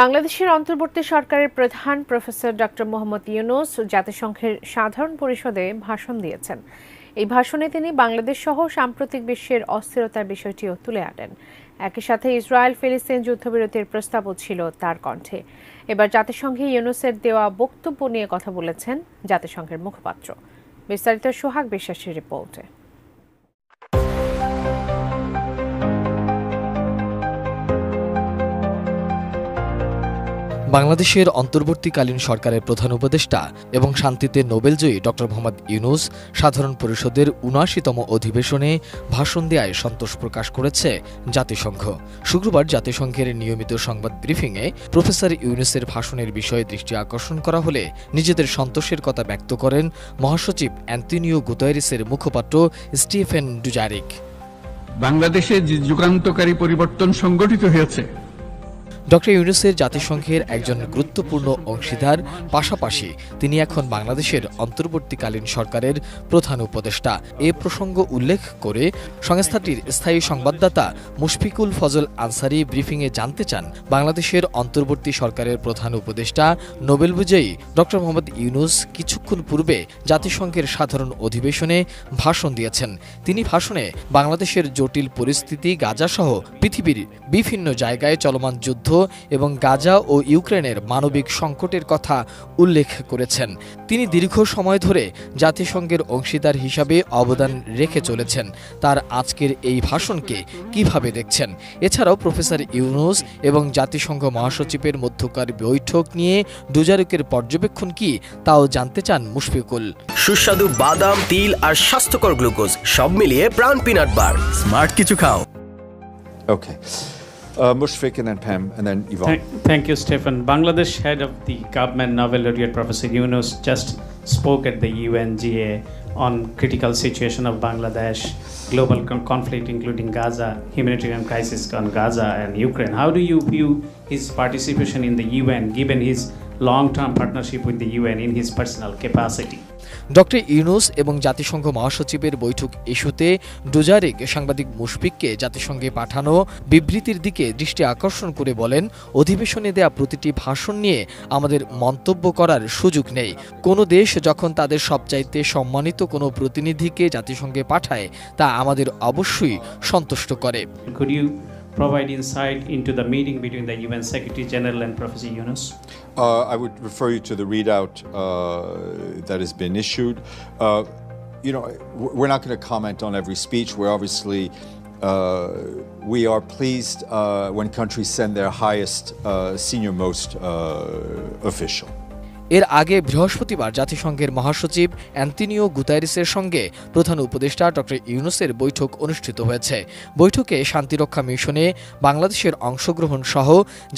বাংলাদেশের অন্তর্বর্তী সরকারের প্রধান প্রফেসর ডক্টর মোহাম্মদ ইউনূস জাতিসংঘের সাধারণ পরিষদে ভাষণ দিয়েছেন। এই ভাষণে তিনি বাংলাদেশ সহ সাম্প্রতিক বিশ্বের অস্থিরতার বিষয়টিও তুলে আনেন। একই সাথে ইসরায়েল ফিলিস্তিন যুদ্ধবিরতির প্রস্তাবও ছিল তার কণ্ঠে। এবার জাতিসংঘে ইউনূসের দেওয়া বক্তব্য নিয়ে কথা বলেছেন জাতিসংঘের মুখপাত্র। বিস্তারিত সোহাগ বিশ্বাসের রিপোর্টে। বাংলাদেশের অন্তর্বর্তীকালীন সরকারের প্রধান উপদেষ্টা এবং শান্তিতে নোবেলজয়ী ডক্টর মোহাম্মদ ইউনূস সাধারণ পরিষদের ৭৯তম অধিবেশনে ভাষণ দেওয়ায় সন্তোষ প্রকাশ করেছে জাতিসংঘ। শুক্রবার জাতিসংঘের নিয়মিত সংবাদ ব্রিফিংয়ে প্রফেসর ইউনূসের ভাষণের বিষয়ে দৃষ্টি আকর্ষণ করা হলে নিজেদের সন্তোষের কথা ব্যক্ত করেন মহাসচিব অ্যান্তোনিও গুতেরেসের মুখপাত্র স্টিফেন ডুজারিক। বাংলাদেশে যে যুগান্তকারী পরিবর্তন সংগঠিত হয়েছে, ডক্টর ইউনূসের জাতিসংঘের একজন গুরুত্বপূর্ণ অংশীদার, পাশাপাশি তিনি এখন বাংলাদেশের অন্তর্বর্তীকালীন সরকারের প্রধান উপদেষ্টা। এ প্রসঙ্গ উল্লেখ করে সংস্থাটির স্থায়ী সংবাদদাতা মুশফিকুল ফজল আনসারি ব্রিফিংয়ে জানতে চান, বাংলাদেশের অন্তর্বর্তী সরকারের প্রধান উপদেষ্টা নোবেল বিজয়ী ডক্টর মোহাম্মদ ইউনূস কিছুক্ষণ পূর্বে জাতিসংঘের সাধারণ অধিবেশনে ভাষণ দিয়েছেন। তিনি ভাষণে বাংলাদেশের জটিল পরিস্থিতি, গাজাসহ পৃথিবীর বিভিন্ন জায়গায় চলমান যুদ্ধ এবং গাজা ও ইউক্রেনের মানবিক সংকটের কথা উল্লেখ করেছেন। তিনি দীর্ঘ সময় ধরে জাতিসংঘের অংশীদার হিসাবে অবদান রেখে চলেছেন। তার আজকের এই ভাষণকে কিভাবে দেখছেন? এছাড়াও প্রফেসর ইউনূস এবং জাতিসংঘ মহাসচিবের মধ্যকার বৈঠক নিয়ে ডুজারিকের পর্যবেক্ষণ কি, তাও জানতে চান মুশফিকুল। সুস্বাদু বাদাম, তিল আর স্বাস্থ্যকর গ্লুকোজ সব মিলিয়ে প্রাণ পিনাট বার। স্মার্ট কিছু খাও। Okay. Mushfiq and then Pam and then Yvonne. Thank you, Stephen. Bangladesh head of the government, Nobel laureate Professor Yunus, just spoke at the UNGA on critical situation of Bangladesh, global conflict including Gaza, humanitarian crisis on Gaza and Ukraine. How do you view his participation in the UN given his long-term partnership with the UN in his personal capacity? Doctor Yunus এবং জাতিসংঘ মহাসচিবের বৈঠক ইস্যুতে Dujarric সাংবাদিক মুশফিককে জাতিসংঘে পাঠানো বিবৃতির দিকে দৃষ্টি আকর্ষণ করে বলেন, অধিবেশনে দেয়া প্রতিটি ভাষণ নিয়ে আমাদের মন্তব্য করার সুযোগ নেই। কোনো দেশ যখন তাদের সবচাইতে সম্মানিত কোনো প্রতিনিধিকে জাতিসংঘে পাঠায়, তা আমাদের অবশ্যই সন্তুষ্ট করে। Provide insight into the meeting between the UN Secretary General and Professor Yunus? I would refer you to the readout that has been issued. We're not going to comment on every speech. We're obviously we are pleased when countries send their highest, senior-most official. এর আগে বৃহস্পতিবার জাতিসংঘের মহাসচিব Antonio গুতেরেসের সঙ্গে প্রধান উপদেষ্টা doctor ইউনূসের বৈঠক অনুষ্ঠিত হয়েছে। বৈঠকে শান্তিরক্ষা মিশনে বাংলাদেশের অংশগ্রহণ সহ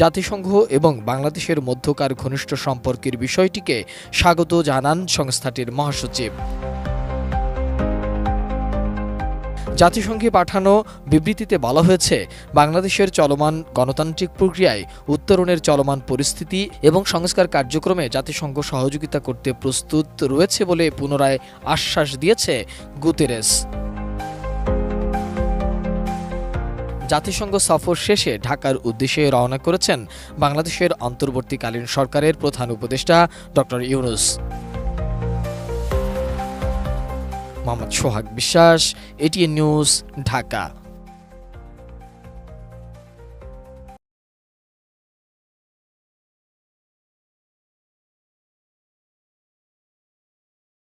জাতিসংঘ এবং বাংলাদেশের মধ্যকার ঘনিষ্ঠ সম্পর্কের বিষয়টিকে স্বাগত জানান সংস্থাটির মহাসচিব। জাতিসংঘে পাঠানো বিবৃতিতে বলা হয়েছে, বাংলাদেশের চলমান গণতান্ত্রিক প্রক্রিয়ায় উত্তরণের চলমান পরিস্থিতি এবং সংস্কার কার্যক্রমে জাতিসংঘ সহযোগিতা করতে প্রস্তুত রয়েছে বলে পুনরায় আশ্বাস দিয়েছে গুতেরেস। জাতিসংঘ সফর শেষে ঢাকার উদ্দেশ্যে রওনা করেছেন বাংলাদেশের অন্তর্বর্তীকালীন সরকারের প্রধান উপদেষ্টা ডক্টর ইউনূস। মোহাম্মদ সোহাগ বিশ্বাস, এটিএন নিউজ, ঢাকা।